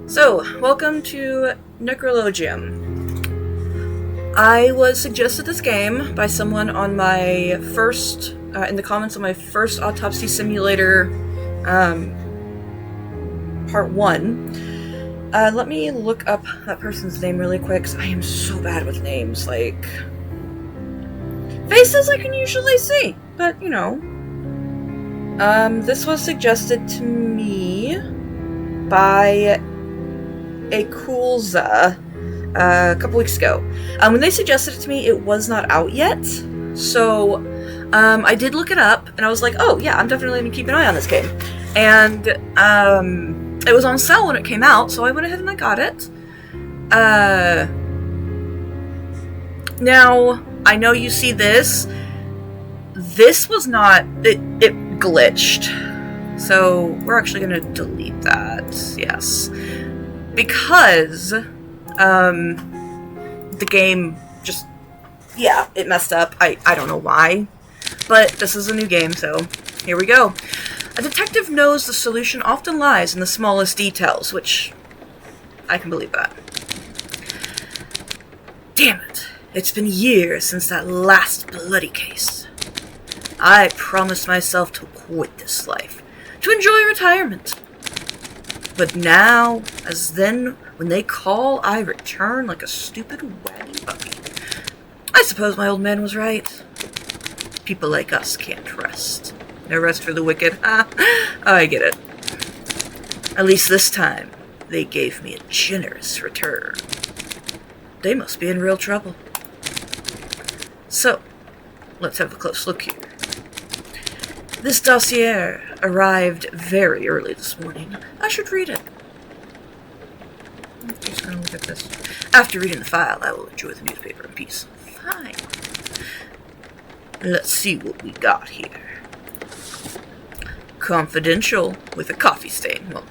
So, welcome to Necrologium. I was suggested this game by someone on my first, in the comments on my first Autopsy Simulator, part 1. Let me look up that person's name really quick, because I am so bad with names, like... Faces I can usually see, but, you know. This was suggested to me by a Coolza a couple weeks ago. When they suggested it to me, it was not out yet, so I did look it up, and I was like, oh yeah, I'm definitely going to keep an eye on this game. And it was on sale when it came out, so I went ahead and I got it. Now, I know you see this. This was not... It glitched. So, we're actually going to delete that. Yes. Because, the game just, yeah, it messed up. I don't know why, but this is a new game, so here we go. A detective knows the solution often lies in the smallest details, which I can believe that. Damn it. It's been years since that last bloody case. I promised myself to quit this life, to enjoy retirement. But now, as then, when they call, I return like a stupid waggy puppy. I suppose my old man was right. People like us can't rest. No rest for the wicked. I get it. At least this time, they gave me a generous return. They must be in real trouble. So, let's have a close look here. This dossier arrived very early this morning. I should read it. I'm just going to look at this. After reading the file, I will enjoy the newspaper in peace. Fine. Let's see what we got here. Confidential, with a coffee stain. Well,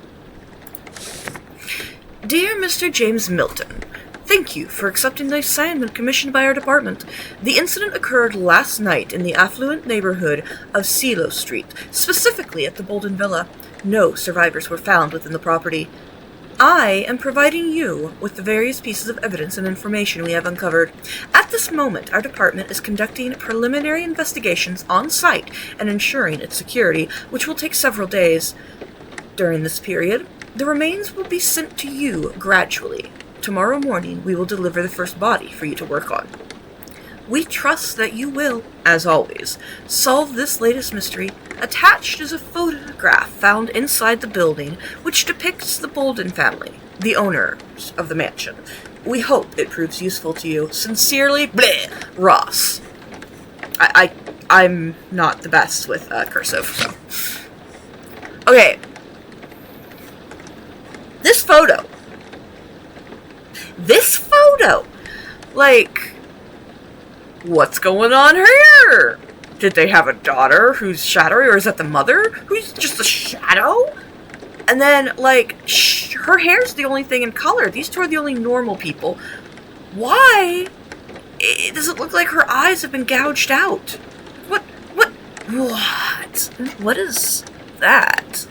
Dear Mr. Jame Milton, thank you for accepting the assignment commissioned by our department. The incident occurred last night in the affluent neighborhood of Silo Street, specifically at the Bolden Villa. No survivors were found within the property. I am providing you with the various pieces of evidence and information we have uncovered. At this moment, our department is conducting preliminary investigations on site and ensuring its security, which will take several days. During this period, the remains will be sent to you gradually. Tomorrow morning, we will deliver the first body for you to work on. We trust that you will, as always, solve this latest mystery. Attached is a photograph found inside the building, which depicts the Bolden family, the owners of the mansion. We hope it proves useful to you. Sincerely, bleh, Ross. I'm not the best with cursive, so. Okay. This photo, like, what's going on here? Did they have a daughter who's shadowy, or is that the mother who's just a shadow? And then, like, her hair's the only thing in color. These two are the only normal people. Why? Does it look like her eyes have been gouged out? What? What is that?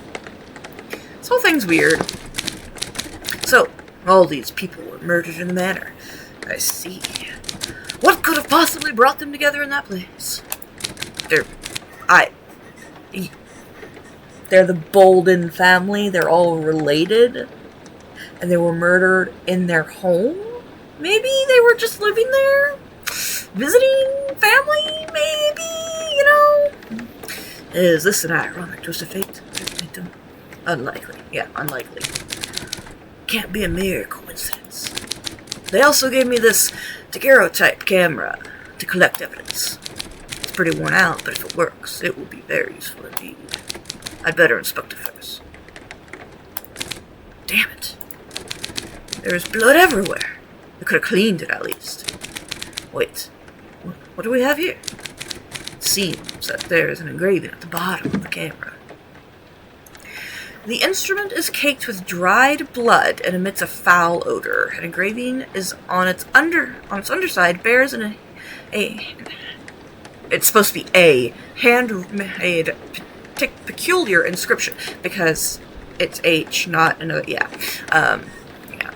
This whole thing's weird. So, all these people were murdered in the manor. I see. What could have possibly brought them together in that place? They're the Bolden family. They're all related. And they were murdered in their home? Maybe they were just living there? Visiting family? Maybe, you know? Is this an ironic twist of fate? Unlikely. Yeah, unlikely. Can't be a mere coincidence. They also gave me this daguerreotype camera to collect evidence. It's pretty worn out, but if it works, it will be very useful indeed. I'd better inspect it first. Damn it. There's blood everywhere. I could have cleaned it at least. Wait, what do we have here? It seems that there is an engraving at the bottom of the camera. The instrument is caked with dried blood and emits a foul odor. An engraving is on its underside bears it's supposed to be a handmade peculiar inscription because it's H, not another. Yeah.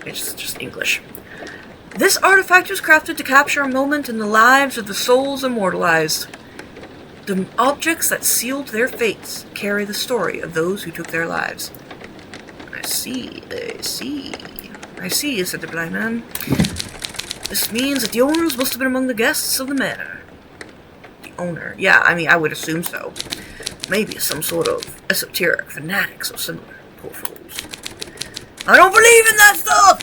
It's just English. This artifact was crafted to capture a moment in the lives of the souls immortalized. The objects that sealed their fates carry the story of those who took their lives. I see, said the blind man. This means that the owners must have been among the guests of the manor. The owner? Yeah, I mean, I would assume so. Maybe some sort of esoteric fanatics or similar. Poor fools. I don't believe in that stuff!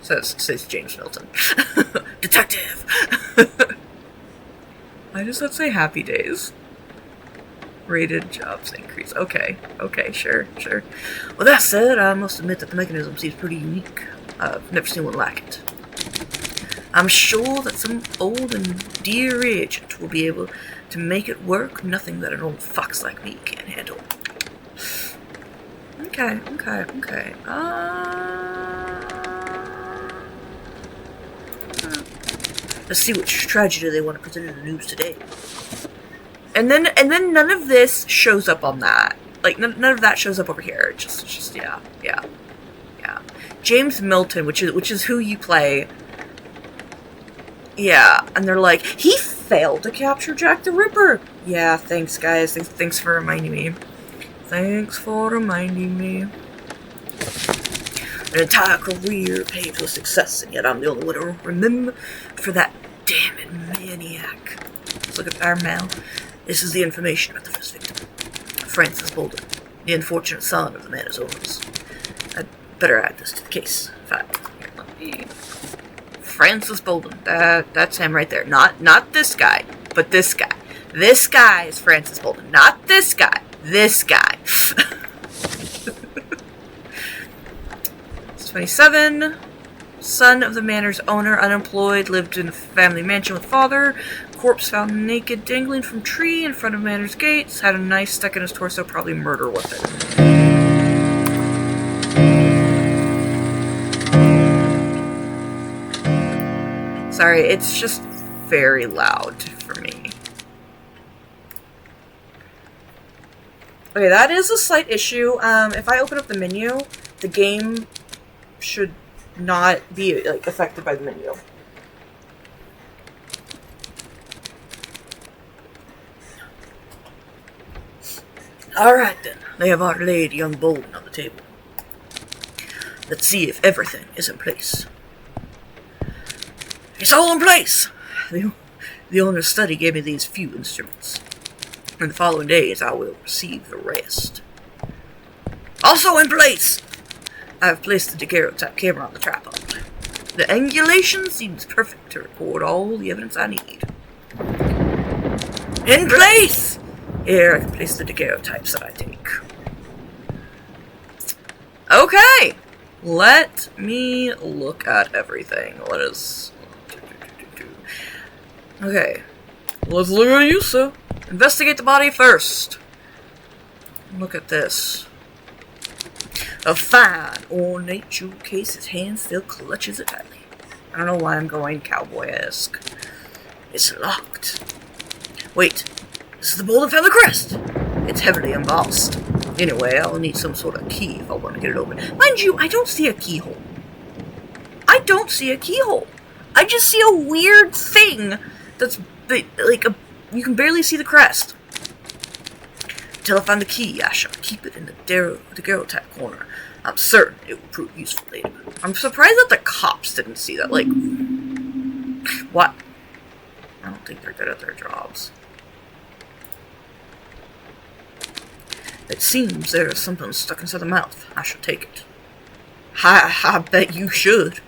Says Jame Milton. Detective! Why does that say Happy Days? Rated jobs increase. Okay, sure. Well, that said, I must admit that the mechanism seems pretty unique. I've never seen one like it. I'm sure that some old and dear agent will be able to make it work. Nothing that an old fox like me can't handle. Okay. Let's see which tragedy they want to present in the news today. And then none of this shows up on that. Like, none of that shows up over here. Just yeah. Jame Milton, which is who you play. Yeah, and they're like, he failed to capture Jack the Ripper. Yeah, thanks, guys. Thanks for reminding me. An entire career paved with success, and yet I'm the only one to remember for that damn maniac. Let's look at our mail. This is the information about the first victim. Francis Bolden, the unfortunate son of the manor's owners. I'd better add this to the case. Francis Bolden. That's him right there. Not this guy, but this guy. This guy is Francis Bolden. Not this guy. This guy. It's 27. Son of the manor's owner, unemployed, lived in a family mansion with father. Corpse found naked, dangling from tree in front of manor's gates. Had a knife stuck in his torso, probably murder weapon. Sorry, it's just very loud for me. Okay, that is a slight issue. If I open up the menu, the game should not be affected by the menu. Alright then, they have laid young Bolden on the table. Let's see if everything is in place. It's all in place! The owner's study gave me these few instruments. In the following days, I will receive the rest. Also in place! I have placed the daguerreotype camera on the tripod. The angulation seems perfect to record all the evidence I need. In place! Here, I can place the daguerreotypes that I take. Okay! Let me look at everything. Let us... Okay. Let's look at you, sir. Investigate the body first. Look at this. A fine, ornate jewel case. His hand still clutches it tightly. I don't know why I'm going cowboy-esque. It's locked. Wait. This is the Bolden family crest. It's heavily embossed. Anyway, I'll need some sort of key if I want to get it open. Mind you, I don't see a keyhole. I don't see a keyhole. I just see a weird thing that's you can barely see the crest. Until I find the key, I shall keep it in the daguerreotype corner. I'm certain it will prove useful later. I'm surprised that the cops didn't see that. Like, what? I don't think they're good at their jobs. It seems there is something stuck inside the mouth. I shall take it. I bet you should.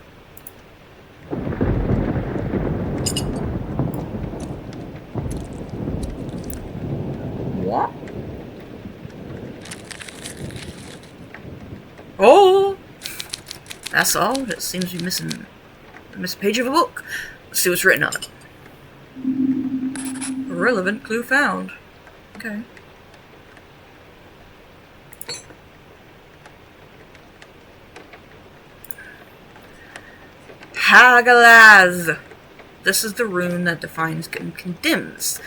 What? Oh! That's all. It seems to be missing a page of a book. Let's see what's written on it. Relevant clue found. Okay. Hagalaz. This is the rune that defines and condemns.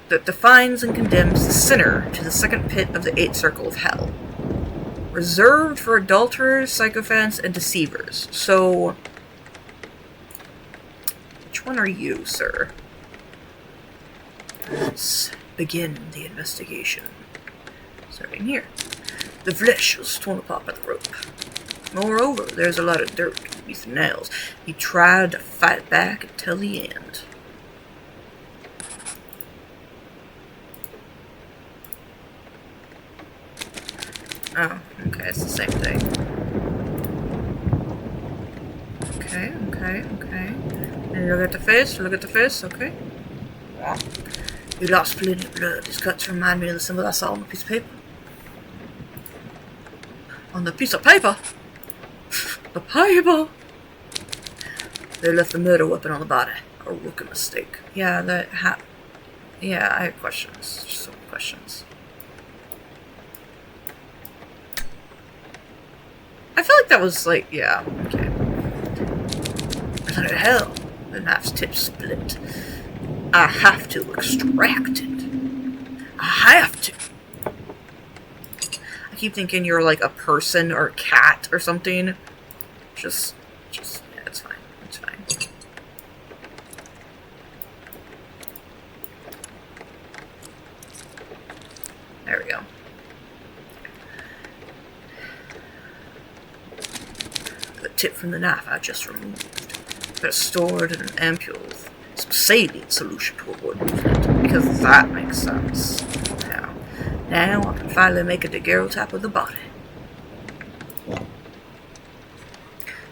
That defines and condemns the sinner to the second pit of the eighth circle of hell. Reserved for adulterers, sycophants, and deceivers. So, which one are you, sir? Let's begin the investigation. Starting here. The flesh was torn apart by the rope. Moreover, there's a lot of dirt beneath the nails. He tried to fight back until the end. Oh, okay, it's the same thing. Okay. And look at the face, okay. Wow. You lost plenty of blood. These cuts remind me of the symbol I saw on the piece of paper. On the piece of paper? The paper! They left the murder weapon on the body. A rookie mistake. Yeah, yeah, I have questions. Just some questions. I feel like that was like, yeah, okay. What the hell? The knife's tip split. I have to extract it. I have to. I keep thinking you're like a person or a cat or something. Just, yeah, it's fine. It's fine. There we go. The tip from the knife I just removed. They're stored in an ampule with some saline solution to avoid movement, because that makes sense. Now I can finally make a daguerreotype of the body.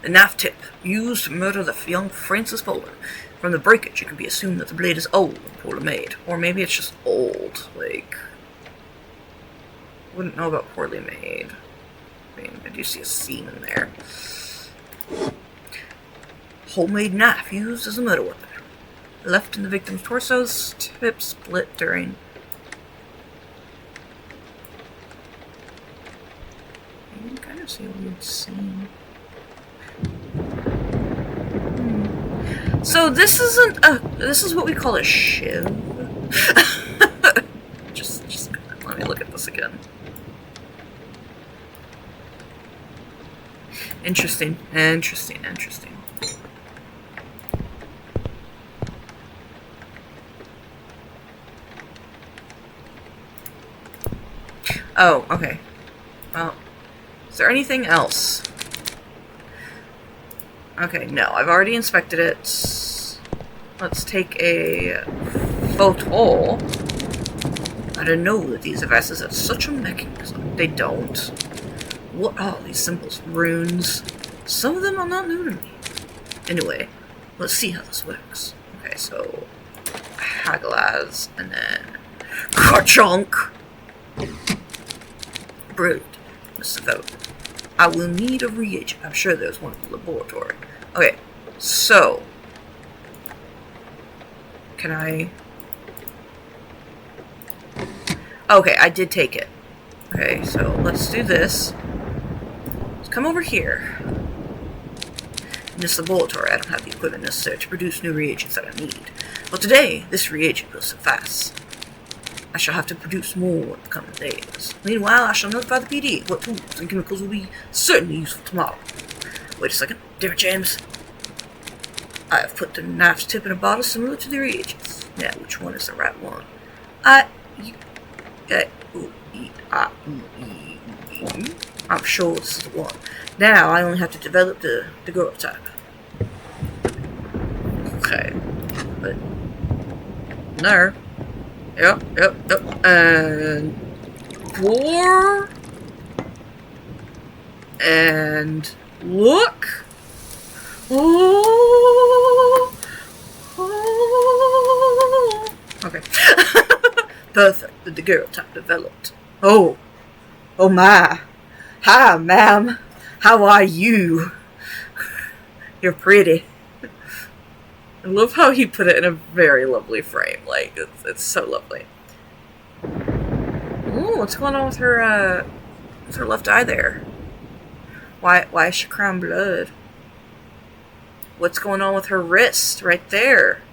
The knife tip used to murder the young Francis Bolden. From the breakage, it can be assumed that the blade is old and poorly made, or maybe it's just old. Like, wouldn't know about poorly made. I mean, I do see a seam in there. Homemade knife used as a murder weapon. Left in the victim's torso's tip split during. You can kind of see a weird seam. So this isn't a. This is what we call a shiv. just let me look at this again. Interesting. Oh, okay. Well, is there anything else? Okay, no, I've already inspected it. Let's take a photo. I didn't know that these devices have such a mechanism. They don't. What are these symbols? Runes? Some of them are not new to me. Anyway, let's see how this works. Okay, so Hagalaz, and then Ka-chunk! Brilliant. Let's develop it. I will need a reagent. I'm sure there's one in the laboratory. Okay, so can I? Okay, I did take it. Okay, so let's do this. Let's come over here. In this laboratory, I don't have the equipment necessary to produce new reagents that I need. But today, this reagent will suffice. I shall have to produce more in the coming days. Meanwhile, I shall notify the PD what tools and chemicals will be certainly useful tomorrow. Wait a second. Dear James, I have put the knife's tip in a bottle similar to the reagents. Now, which one is the right one? I'm sure this is the one. Now, I only have to develop the daguerreotype. Okay. But there. Yep. And 4. And look. Oh. Okay. Perfect. The daguerreotype developed. Oh my. Hi, ma'am. How are you? You're pretty. I love how he put it in a very lovely frame. Like, it's so lovely. Ooh, what's going on with her left eye there? Why is she crying blood? What's going on with her wrist right there?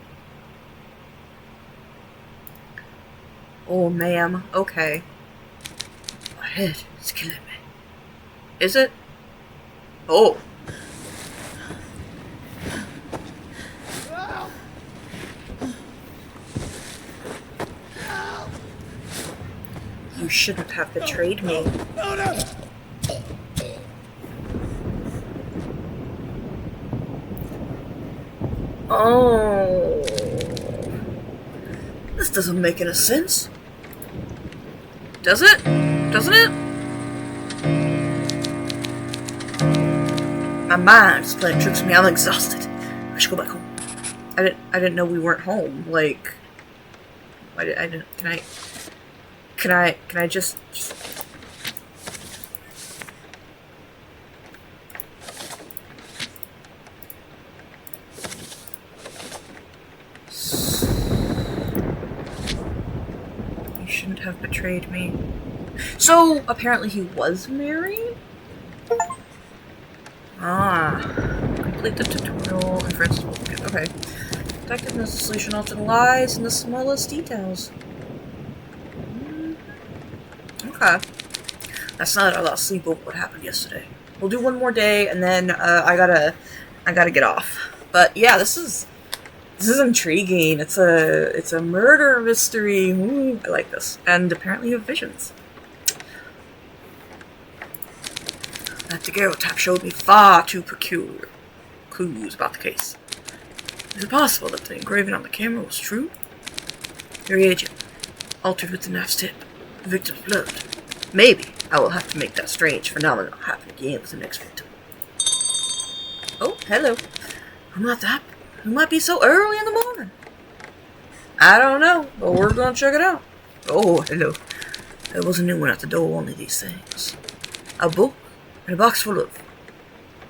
Oh, ma'am. Okay. My head is killing me. Is it? Oh. You shouldn't have betrayed me. No. Oh. This doesn't make any sense. Does it? Doesn't it? My mind's playing tricks with me. I'm exhausted. I should go back home. I didn't know we weren't home. Like, I didn't. Can I just? You shouldn't have betrayed me. So apparently he was married. Complete the tutorial and for instance, okay. Effectiveness is the solution often lies in the smallest details. Okay. That's not that I lost sleep over what happened yesterday. We'll do one more day and then I gotta get off. But yeah, this is intriguing. It's a murder mystery. Ooh, I like this. And apparently you have visions. That daguerreotype showed me far too peculiar clues about the case. Is it possible that the engraving on the camera was true? The reagent, altered with the knife's tip, the victim's blood. Maybe I will have to make that strange phenomenon happen again with the next victim. Oh, hello. Who might be so early in the morning? I don't know, but we're gonna check it out. Oh, hello. There was a new one at the door, one of these things. A book and a box full of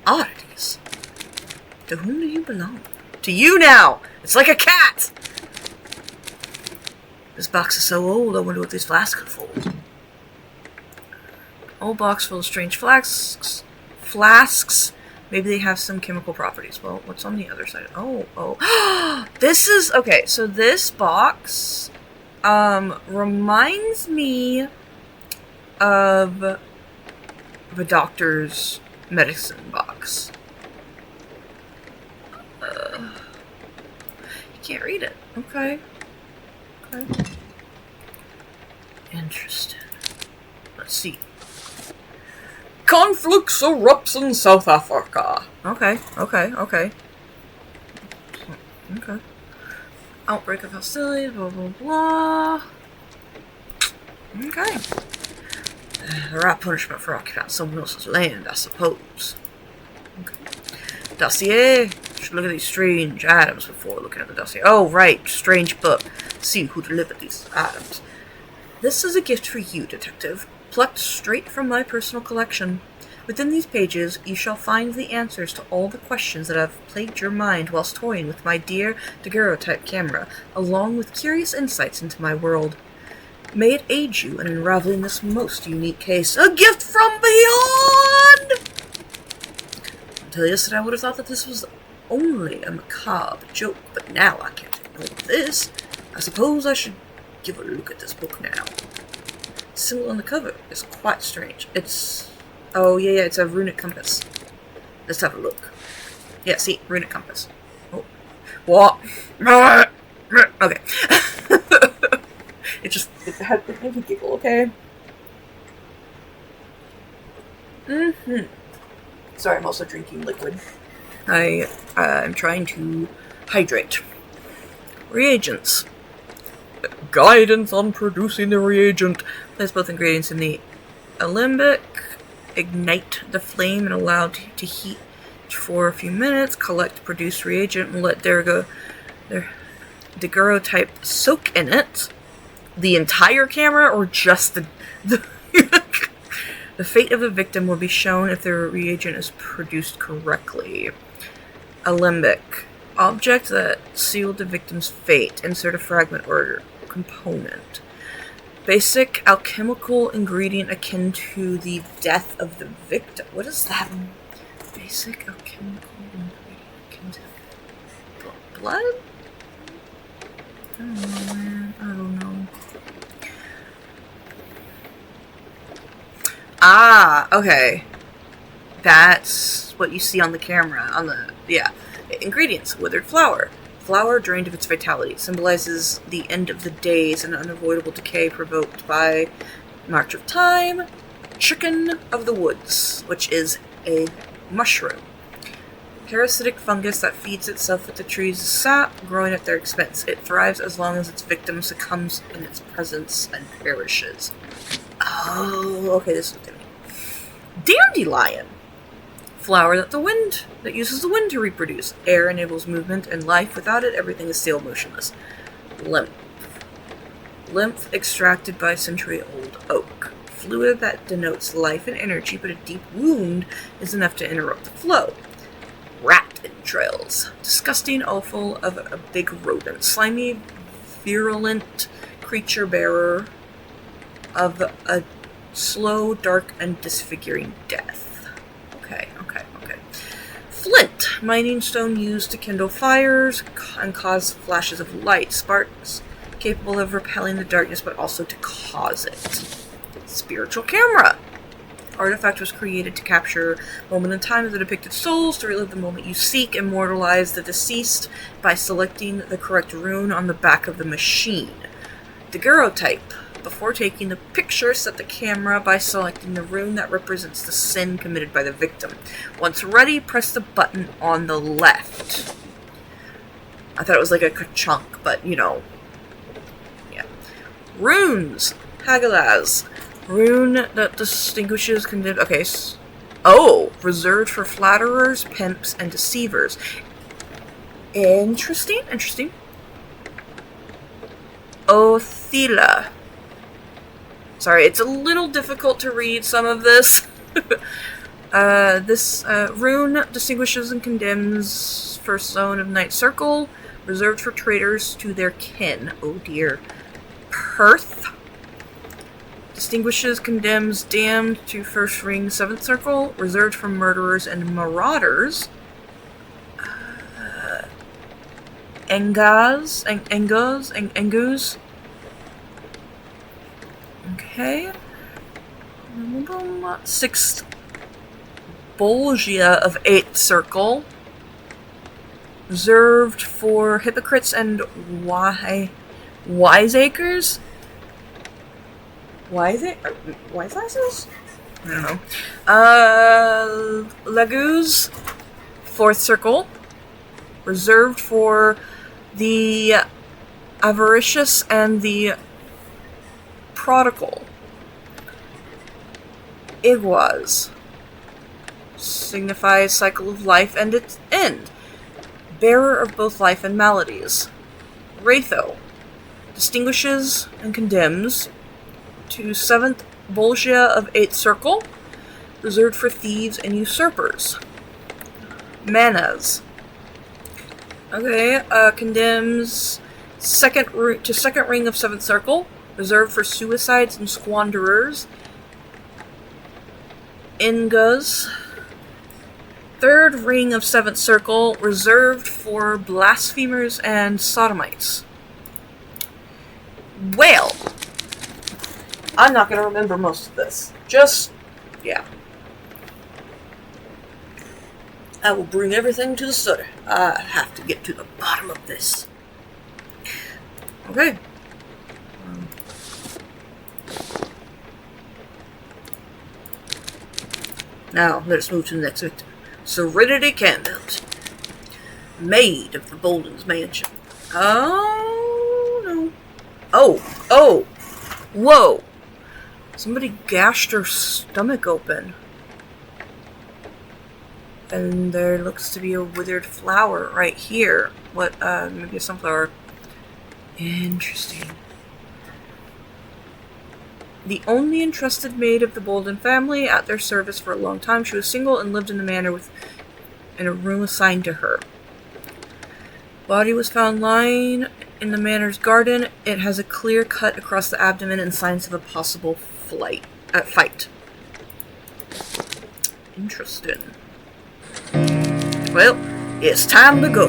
oddities. To whom do you belong? To you now! It's like a cat! This box is so old, I wonder what these flasks could hold. Old box full of strange flasks. Maybe they have some chemical properties. Well, what's on the other side? Oh. This is... Okay, so this box reminds me of a doctor's medicine box. You can't read it. Okay. Interesting. Let's see. Conflicts erupts in South Africa. Okay. Outbreak of hostilities, blah, blah, blah. Okay. The right punishment for occupying someone else's land, I suppose. Okay. Dossier. Should look at these strange items before looking at the dossier. Oh, right. Strange book. See who delivered these items. This is a gift for you, detective. Plucked straight from my personal collection. Within these pages, you shall find the answers to all the questions that have plagued your mind whilst toying with my dear daguerreotype camera, along with curious insights into my world. May it aid you in unraveling this most unique case. A gift from beyond! Until yesterday, I would have thought that this was only a macabre joke, but now I can't ignore this. I suppose I should give a look at this book now. The symbol on the cover is quite strange. It's... Oh, yeah, it's a runic compass. Let's have a look. Yeah, see? Runic compass. Oh. What? Okay. It made me giggle, okay? Sorry, I'm also drinking liquid. I'm trying to hydrate. Reagents. Guidance on producing the reagent. Place both ingredients in the alembic. Ignite the flame and allow to heat for a few minutes. Collect produced reagent and let their daguerreotype soak in it. The entire camera or just the The fate of the victim will be shown if their reagent is produced correctly. Alembic. Object that sealed the victim's fate. Insert a fragment or component. Basic alchemical ingredient akin to the death of the victim. What is that? Basic alchemical ingredient akin to blood? I don't know, man. I don't know. Ah, okay. That's what you see on the camera. Ingredients: withered flower. Flower drained of its vitality. Symbolizes the end of the days and unavoidable decay provoked by march of time. Chicken of the woods, which is a mushroom. Parasitic fungus that feeds itself with the tree's sap, growing at their expense. It thrives as long as its victim succumbs in its presence and perishes. Oh, okay, this is what they mean. Dandelion. Flower that uses the wind to reproduce. Air enables movement and life. Without it, everything is still motionless. Lymph. Lymph extracted by century-old oak. Fluid that denotes life and energy, but a deep wound is enough to interrupt the flow. Rat entrails. Disgusting offal of a big rodent. Slimy, virulent creature bearer of a slow, dark, and disfiguring death. Okay. Flint. Mining stone used to kindle fires and cause flashes of light. Sparks capable of repelling the darkness, but also to cause it. Spiritual camera. Artifact was created to capture a moment in time of the depicted souls, to relive the moment you seek. Immortalize the deceased by selecting the correct rune on the back of the machine. Daguerreotype. Before taking the picture, set the camera by selecting the rune that represents the sin committed by the victim. Once ready, press the button on the left. I thought it was like a chunk, but yeah. Runes. Hagalaz. Rune that distinguishes condemned. Okay. Reserved for flatterers, pimps, and deceivers. Interesting. Othila. Sorry, it's a little difficult to read some of this. This rune distinguishes and condemns first zone of Night Circle, reserved for traitors to their kin. Oh dear. Perth. Distinguishes, condemns, damned to first ring, 7th circle, reserved for murderers and marauders. Engus. Okay. 6th Bolgia of 8th circle, reserved for hypocrites and wiseacres. Wiseasses? I don't know. Laguz, 4th circle, reserved for the avaricious and the prodigal. Iguaz signifies cycle of life and its end. Bearer of both life and maladies. Wraitho distinguishes and condemns to 7th Bolgia of 8th circle, reserved for thieves and usurpers. Manas. Okay, condemns second ring of 7th circle, reserved for suicides and squanderers. Ingas. 3rd ring of 7th circle, reserved for blasphemers and sodomites. Well, I'm not going to remember most of this. Yeah. I will bring everything to the study. I have to get to the bottom of this. Okay. Now, let us move to the next victim. Serenity Campbell. Maid of the Bolden's mansion. Oh, no. Oh. Whoa. Somebody gashed her stomach open. And there looks to be a withered flower right here. What, maybe a sunflower. Interesting. The only entrusted maid of the Bolden family, at their service for a long time. She was single and lived in the manor in a room assigned to her. Body was found lying in the manor's garden. It has a clear cut across the abdomen and signs of a possible fight. Interesting. Well, it's time to go.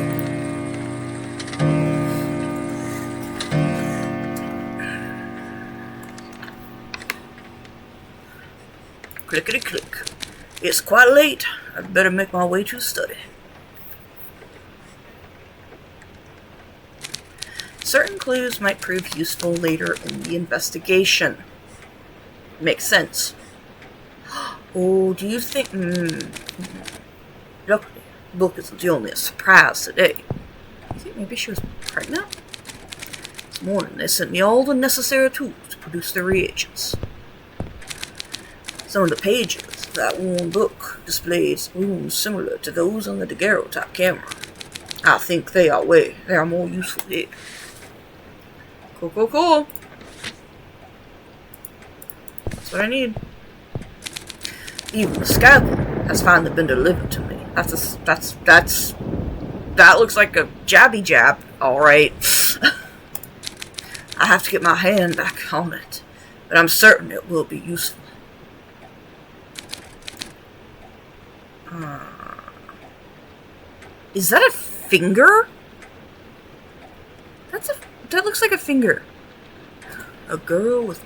Clickety click. It's quite late. I'd better make my way to the study. Certain clues might prove useful later in the investigation. Makes sense. Oh, do you think... Luckily, Book isn't the only surprise today. You think maybe she was pregnant? This morning they sent me all the necessary tools to produce the reagents. Some of the pages of that worn book displays wounds similar to those on the daguerreotype camera. I think they are more useful here. Cool. That's what I need. Even the scalpel has finally been delivered to me. That looks like a jabby jab, alright. I have to get my hand back on it, but I'm certain it will be useful. Is that a finger? That looks like a finger. A girl with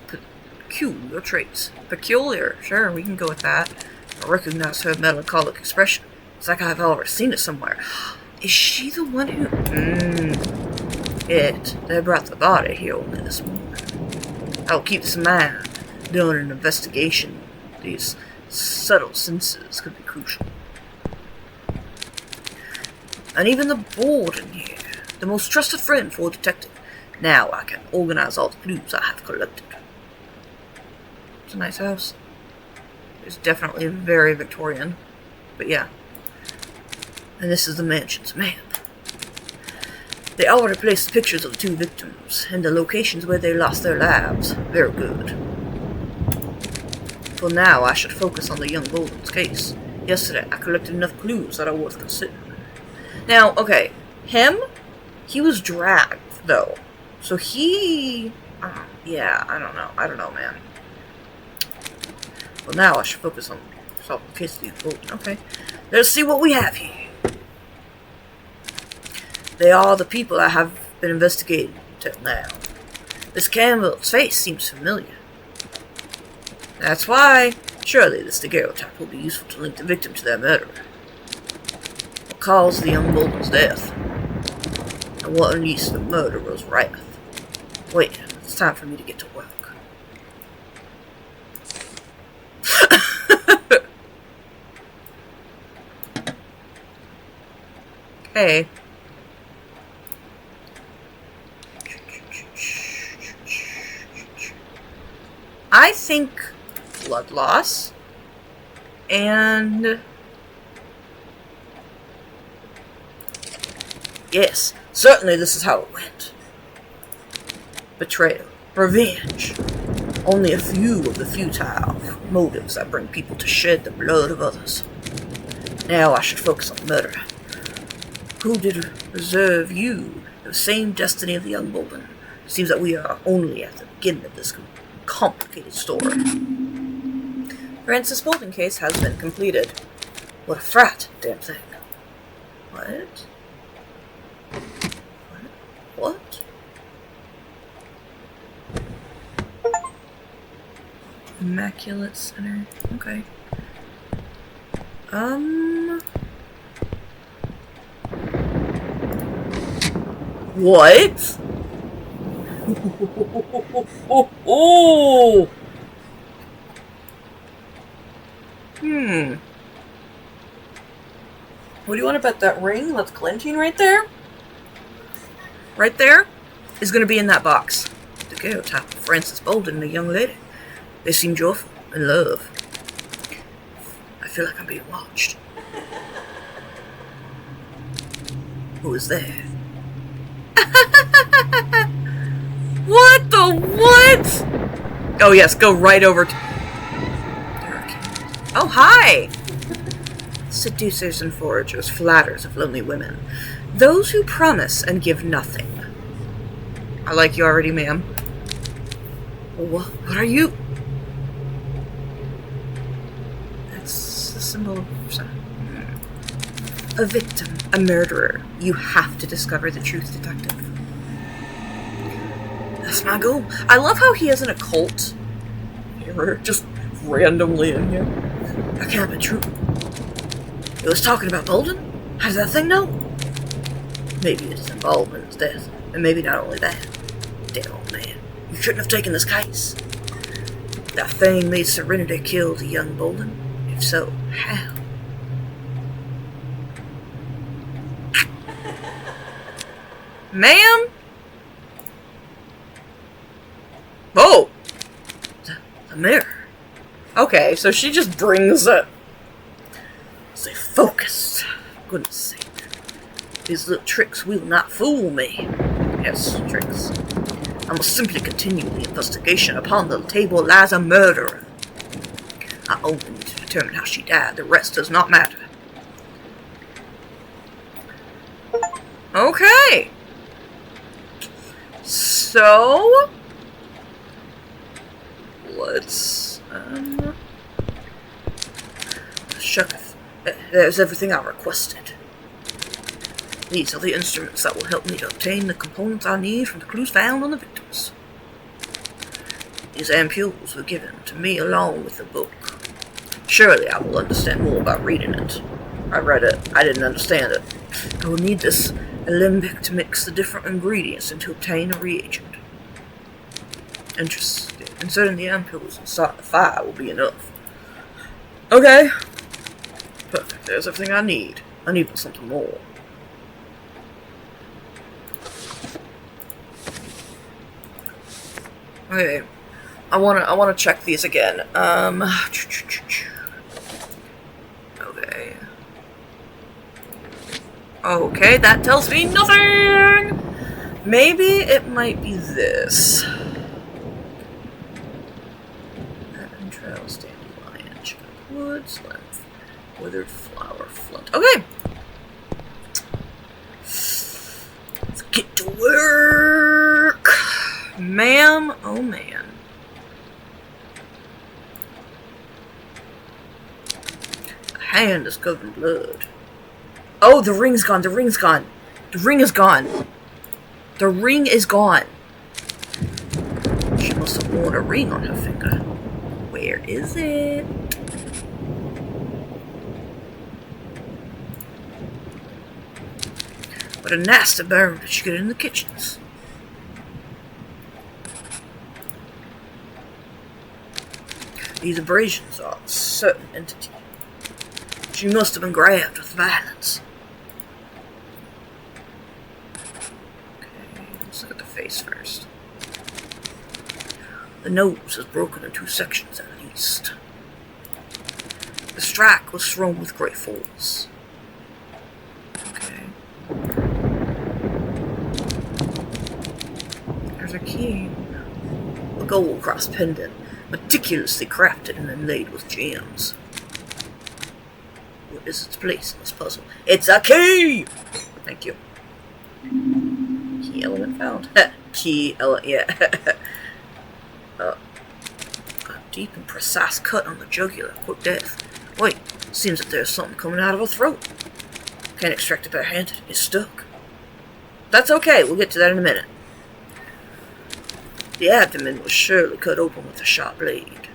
peculiar traits. Peculiar, sure, we can go with that. I recognize her melancholic expression. It's like I've already seen it somewhere. Is she the one who... They brought the body here only this morning. I'll keep this in mind. During an investigation, these subtle senses could be crucial. And even the Bolden here, the most trusted friend for a detective. Now I can organize all the clues I have collected. It's a nice house. It's definitely very Victorian. But yeah. And this is the mansion's map. They already placed pictures of the two victims and the locations where they lost their lives. Very good. For now, I should focus on the young Bolden's case. Yesterday, I collected enough clues that are worth considering. Now, okay, he was dragged, though. So he... yeah, I don't know, man. Well, now I should focus on solving the case of the Bolden. Okay, let's see what we have here. They are the people I have been investigating until now. This Campbell's face seems familiar. That's why, surely this daguerreotype will be useful to link the victim to their murderer. What caused the young Bolden's death? And what unleashed the murderer's wrath? Wait, it's time for me to get to work. Okay. I think blood loss and yes, certainly this is how it went. Betrayal, revenge, only a few of the futile motives that bring people to shed the blood of others. Now I should focus on murder. Who did reserve you the same destiny of the young Bolden? Seems that we are only at the beginning of this complicated story. Francis Bolden case has been completed. What a frat, damn thing. What? What? Immaculate Center. Okay. What? Oh. What do you want about that ring that's glinting right there? Right there is going to be in that box. The daguerreotype of Francis Bolden and the young lady. They seem joyful, in love. I feel like I'm being watched. Who is there? What the what? Oh yes, go right over to... Oh, hi! Seducers and foragers, flatterers of lonely women. Those who promise and give nothing. I like you already, ma'am. What are you? That's the symbol of... A victim, a murderer. You have to discover the truth, detective. That's my goal. I love how he has an occult mirror just randomly in here. That can't be true. It was talking about Bolden? How does that thing know? Maybe it's involved in his death. And maybe not only that. Damn old man. You shouldn't have taken this case. That thing made Serenity kill the young Bolden? If so, how? Ma'am? Oh! The mirror. Okay, so she just brings it. Stay focused. Goodness sake. These little tricks will not fool me. Yes, tricks. I must simply continue the investigation. Upon the table lies a murderer. I only need to determine how she died. The rest does not matter. Okay. So, let's check if there's everything I requested. These are the instruments that will help me to obtain the components I need from the clues found on the victims. These ampoules were given to me along with the book. Surely I will understand more by reading it. I read it. I didn't understand it. I will need this alembic to mix the different ingredients and to obtain a reagent. Interesting. Inserting the ampoules inside the fire will be enough. Okay. Perfect. There's everything I need. I need something more. Okay. I wanna check these again. Okay. Okay, that tells me nothing! Maybe it might be this. Entrails, dandelion, chip woods, length, withered flower, flint. Okay! Let's get to work! Ma'am, oh man. A hand is covered in blood. Oh, the ring's gone, the ring's gone. The ring is gone. The ring is gone. She must have worn a ring on her finger. Where is it? What a nasty burn did she get in the kitchens? These abrasions are a certain entity. She must have been grabbed with violence. Okay, let's look at the face first. The nose is broken in 2 sections at least. The strike was thrown with great force. Okay. There's a key. A gold cross pendant, meticulously crafted and inlaid with gems. What is its place in this puzzle? It's a key! Thank you. Key element found. Key element, yeah. A deep and precise cut on the jugular. Quick death. Wait, seems that there's something coming out of her throat. Can't extract it barehanded. It's stuck. That's okay, we'll get to that in a minute. The abdomen was surely cut open with a sharp blade.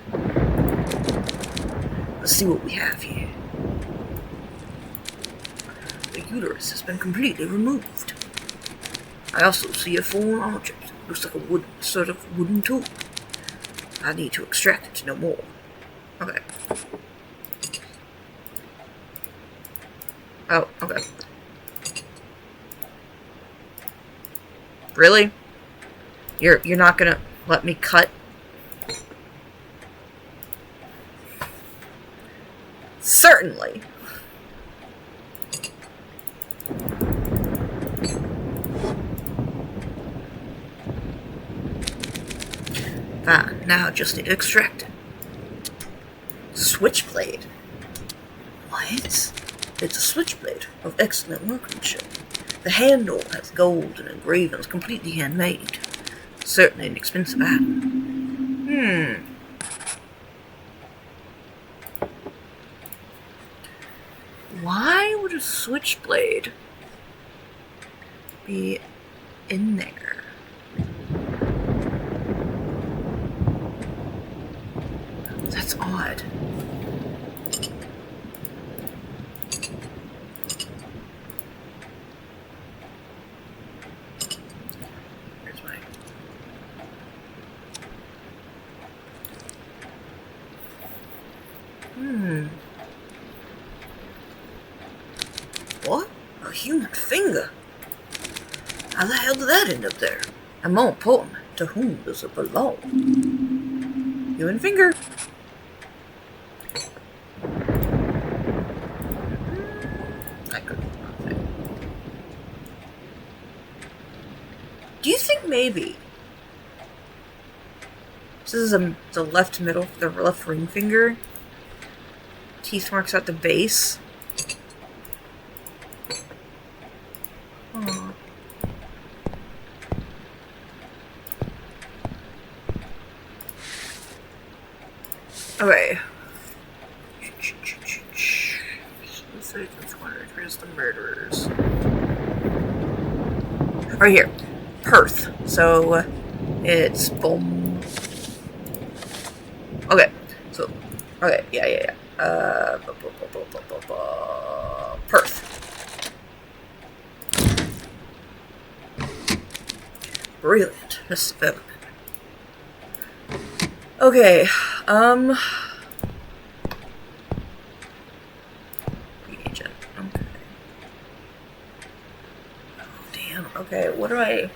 Let's see what we have here. The uterus has been completely removed. I also see a foreign object. Looks like a sort of wooden tool. I need to extract it to know more. Okay. Oh, okay. Really? You're not gonna let me cut? Certainly. Fine, now I just need to extract it. Switchblade. What? It's a switchblade of excellent workmanship. The handle has gold and engravings, completely handmade. Certainly an expensive item. Why would a switchblade be in there? That's odd. What? A human finger? How the hell did that end up there? And more important, to whom does it belong? Human finger. I couldn't. Do you think maybe this is the left middle, the left ring finger? Teeth marks at the base. Oh. Okay. Where's the murderers? Right here. Perth. So it's boom. Okay. So okay, yeah. Perth. Brilliant. This development. Okay, reagent. Okay. Oh, damn. Okay, what do I...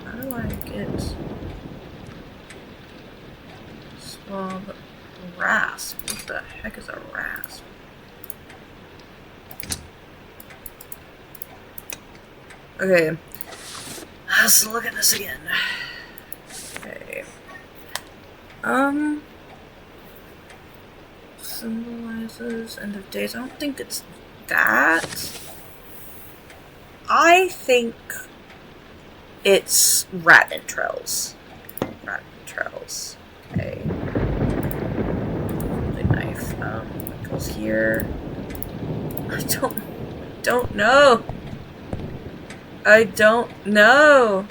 How do I get... Swab rasp? What the heck is a rasp? Okay. Let's look at this again. Okay. Symbolizes end of days. I don't think it's that. I think it's rat entrails. Rat entrails. Okay. The knife. It goes here. I don't know. I don't know.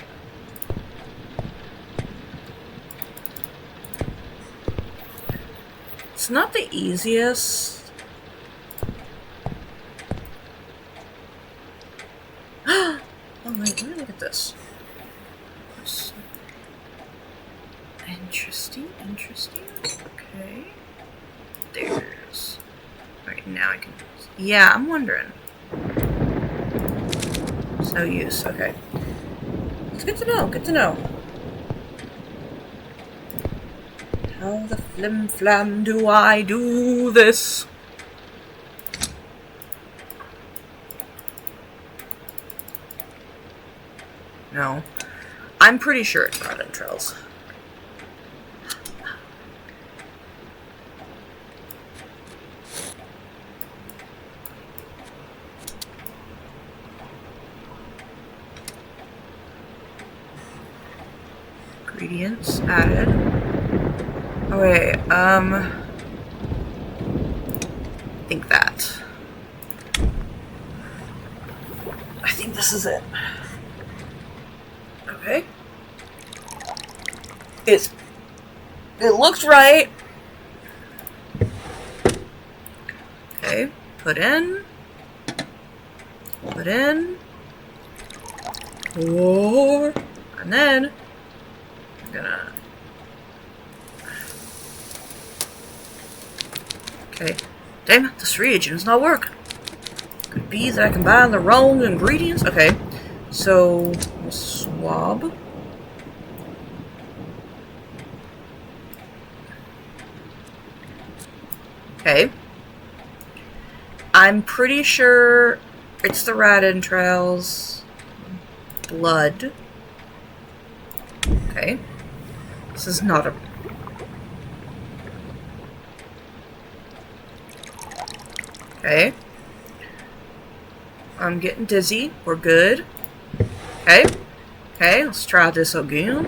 It's not the easiest. Oh wait, let me look at this. Interesting. Okay. There's... Alright, now I can... Yeah, I'm wondering. It's no use, okay. It's good to know, How the flim-flam do I do this? No. I'm pretty sure it's not entrails. Ingredients added. Okay, I think that. I think this is it. Okay. It looks right. Okay, put in. Whoa. And then I'm gonna... Okay. Damn it, this reagent is not working. Could be that I combined the wrong ingredients. Okay. So, we'll swab. Okay. I'm pretty sure it's the rat entrails. Blood. Okay. This is not a... Okay. I'm getting dizzy. We're good. Okay. Okay, let's try this again.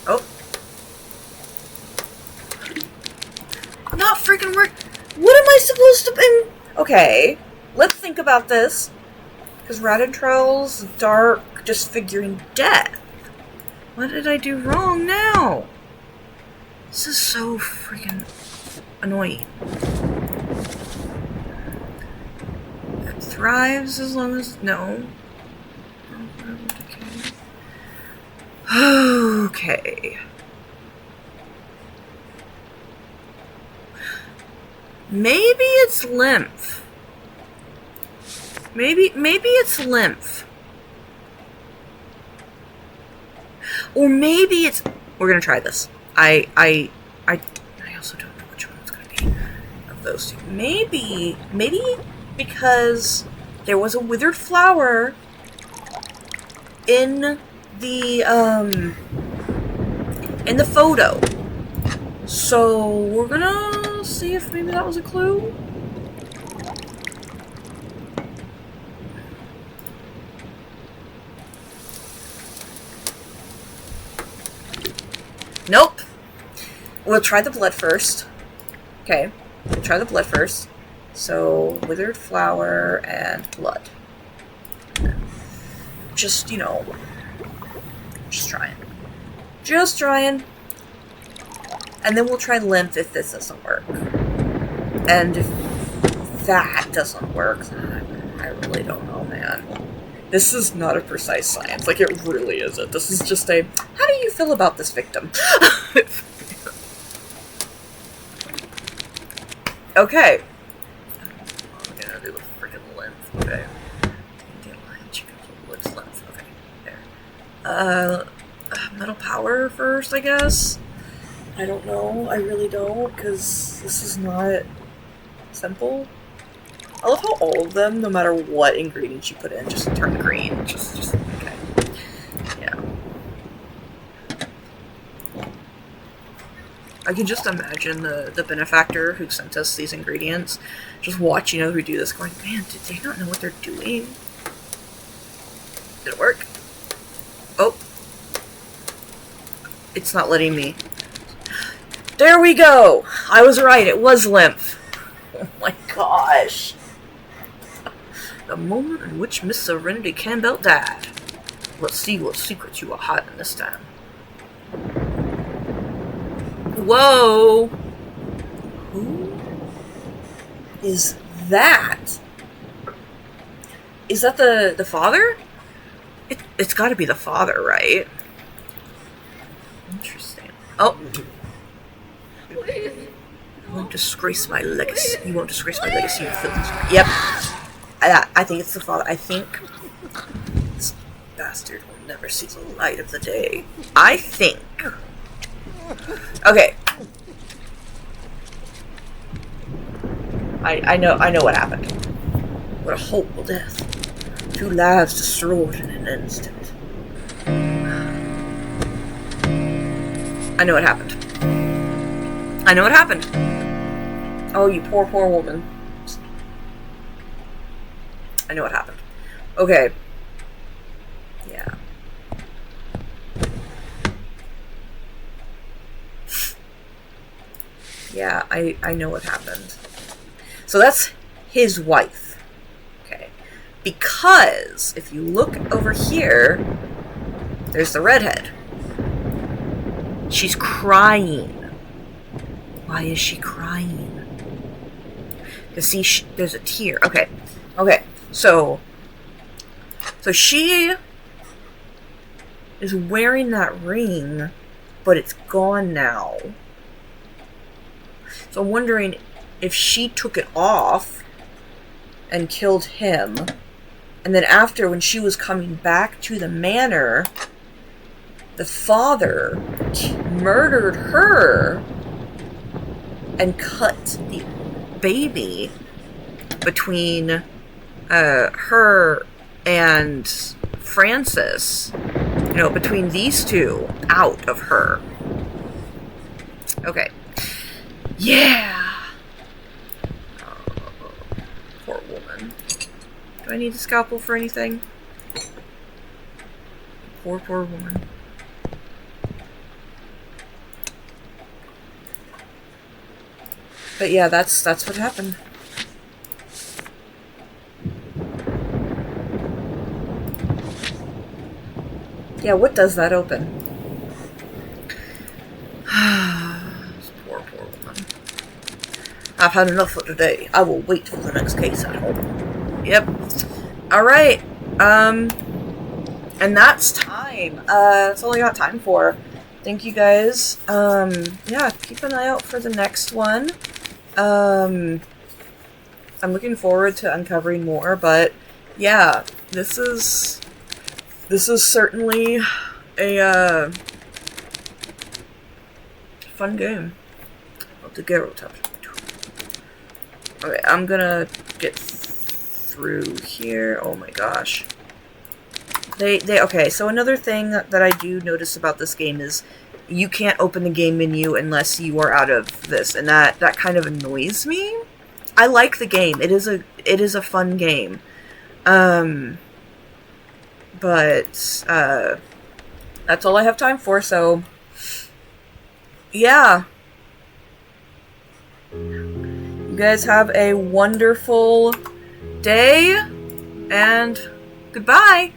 Oh. Not freaking work. What am I supposed to be? Okay. Let's think about this. Because rat entrails, dark, disfiguring death. What did I do wrong now? This is so freaking annoying. It thrives as long as... No. Okay. Maybe it's lymph. Maybe it's lymph. Or maybe it's... We're gonna try this. I also don't know which one it's gonna be of those two. Maybe because there was a withered flower in the photo. So we're gonna see if maybe that was a clue. Nope. We'll try the blood first. Okay. We'll try the blood first. So, withered flower and blood. Just, you know, just trying. Just trying. And then we'll try lymph if this doesn't work. And if that doesn't work, then I really don't know, man. This is not a precise science. Like, it really isn't. This is just a, how do you feel about this victim? Okay. I'm gonna do the freaking lymph. Okay. Lymph. Okay. There. Metal power first, I guess? I don't know. I really don't, because this is not simple. I love how all of them, no matter what ingredients you put in, just turn green. Just okay. Yeah. I can just imagine the benefactor who sent us these ingredients just watching us redo this going, man, did they not know what they're doing? Did it work? Oh. It's not letting me. There we go! I was right, it was lymph. Oh my gosh. The moment in which Miss Serenity Campbell died. Let's see what secrets you are hiding this time. Whoa! Who is that? Is that the father? It's gotta be the father, right? Interesting. Oh. You won't disgrace my legacy. You won't disgrace my legacy, you filthy. Yep. I think it's the father. I think this bastard will never see the light of the day. I think. Okay. I know what happened. What a horrible death. 2 lives destroyed in an instant. I know what happened. I know what happened. Oh, you poor woman. I know what happened. Okay. Yeah. Yeah, I know what happened. So that's his wife. Okay. Because if you look over here, there's the redhead. She's crying. Why is she crying? Because see, there's a tear. Okay. Okay. So she is wearing that ring, but it's gone now. So I'm wondering if she took it off and killed him, and then after, when she was coming back to the manor, the father murdered her and cut the baby between her and Francis, you know, between these two, out of her. Okay. Yeah! Oh, poor woman. Do I need a scalpel for anything? Poor woman. But yeah, that's what happened. Yeah, what does that open? I've had enough for today. I will wait for the next case at home. Yep. Alright. And that's time. That's all I got time for. Thank you guys. Yeah, keep an eye out for the next one. I'm looking forward to uncovering more, but yeah, this is certainly a fun game. Okay, I'm gonna get through here. Oh my gosh. Okay, so another thing that I do notice about this game is you can't open the game menu unless you are out of this, and that kind of annoys me. I like the game. It is a fun game. But that's all I have time for, so yeah. You guys have a wonderful day, and goodbye.